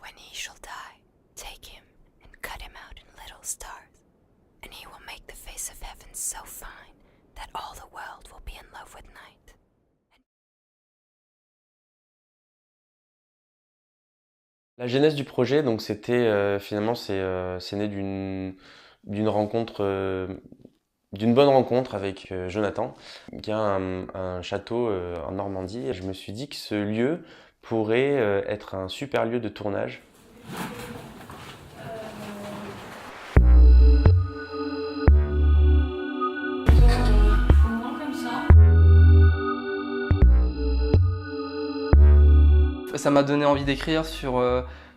when he shall die, take him and cut him out in little stars, and he will make the face of heaven so fine that all the world will be in love with night. La genèse du projet, donc c'était finalement c'est né d'une rencontre, d'une bonne rencontre avec Jonathan, qui a un château en Normandie. Et je me suis dit que ce lieu pourrait être un super lieu de tournage. Ça m'a donné envie d'écrire sur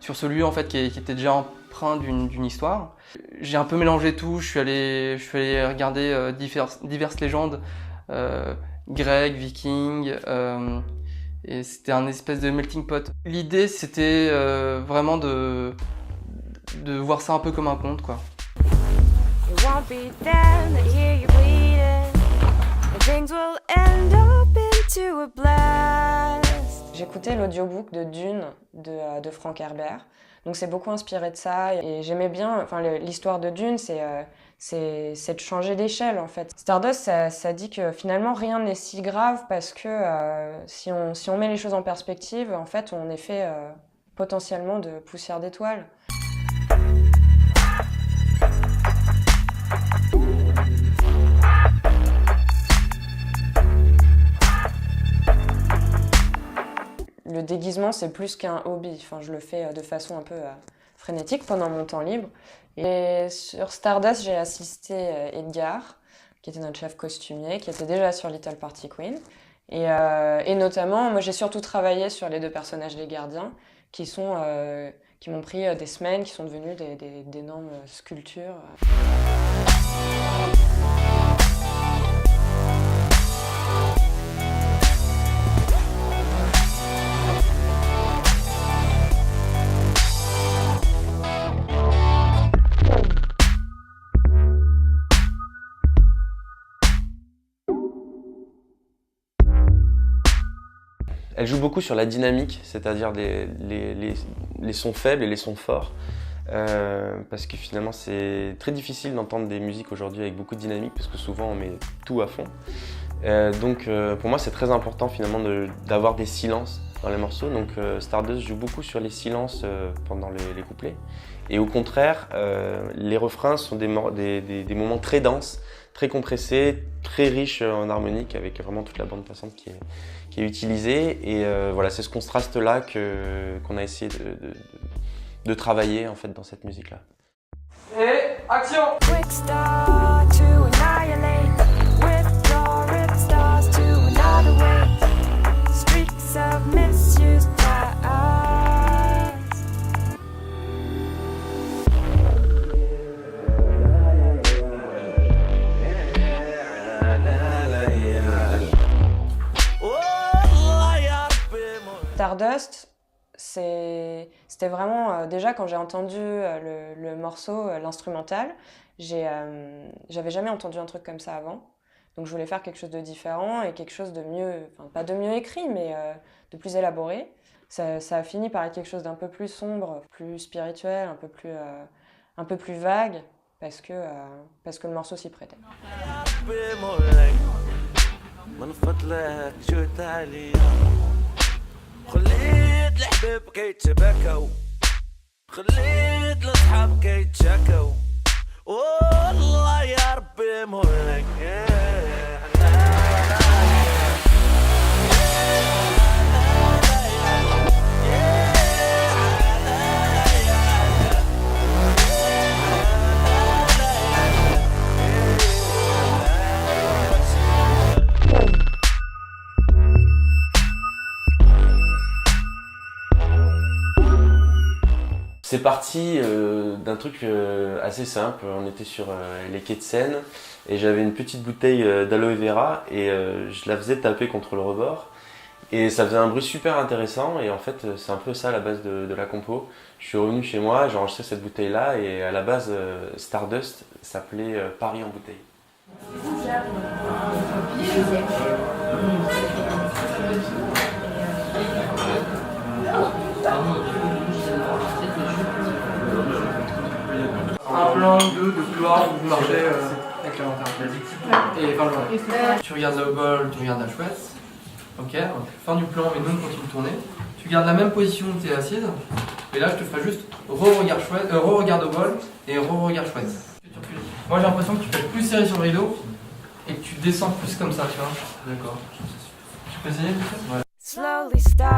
ce lieu en fait, qui était déjà empreint d'une histoire. J'ai un peu mélangé tout, je suis allé regarder diverses légendes grecques, vikings, et c'était un espèce de melting pot. L'idée c'était vraiment de voir ça un peu comme un conte, quoi. It won't be them that hear you bleeding, and things will end up into a blast. J'écoutais l'audiobook de Dune de Frank Herbert, donc c'est beaucoup inspiré de ça et j'aimais bien, enfin l'histoire de Dune c'est de changer d'échelle en fait. Stardust ça dit que finalement rien n'est si grave parce que si on met les choses en perspective, en fait on est fait potentiellement de poussière d'étoiles. Le déguisement, c'est plus qu'un hobby. Enfin, je le fais de façon un peu frénétique pendant mon temps libre. Et sur Stardust, j'ai assisté Edgar, qui était notre chef costumier, qui était déjà sur Little Party Queen. Et notamment, moi j'ai surtout travaillé sur les deux personnages des gardiens, qui m'ont pris des semaines, qui sont devenus d'énormes sculptures. Elle joue beaucoup sur la dynamique, c'est-à-dire les sons faibles et les sons forts. Parce que finalement c'est très difficile d'entendre des musiques aujourd'hui avec beaucoup de dynamique parce que souvent on met tout à fond. Donc pour moi c'est très important finalement d'avoir des silences dans les morceaux. Donc Stardust joue beaucoup sur les silences pendant les couplets. Et au contraire, les refrains sont des moments très denses, très compressés, très riches en harmonique avec vraiment toute la bande passante qui est utilisée. Et voilà, c'est ce contraste-là qu'on a essayé de travailler en fait dans cette musique-là. Et action! Quick star to annihilate, with your rip stars to another way, streaks of misused ties. Stardust, c'était vraiment, déjà quand j'ai entendu le morceau, l'instrumental, j'avais jamais entendu un truc comme ça avant. Donc je voulais faire quelque chose de différent et quelque chose de mieux, enfin pas de mieux écrit, mais de plus élaboré. Ça a fini par être quelque chose d'un peu plus sombre, plus spirituel, un peu plus vague, parce que le morceau s'y prêtait. خليت الحباب كيتبكوا خليت الأصحاب كيتشكوا والله يا ربي مهلك C'est parti d'un truc assez simple. On était sur les quais de Seine et j'avais une petite bouteille d'aloe vera et je la faisais taper contre le rebord et ça faisait un bruit super intéressant et en fait c'est un peu ça la base de la compo. Je suis revenu chez moi, j'ai enregistré cette bouteille là et à la base Stardust s'appelait Paris en bouteille. plan de couloir où vous marchez avec la lanterne. Et enfin, tu regardes le bol, tu regardes la chouette. Ok, donc fin du plan, mais nous on continue de tourner. Tu gardes la même position où tu es assise. Et là, je te ferai juste re-regard au bol et re-regard chouette. Moi, j'ai l'impression que tu fais plus serré sur le rideau et que tu descends plus comme ça, tu vois. D'accord. Tu peux essayer? Ouais. Slowly start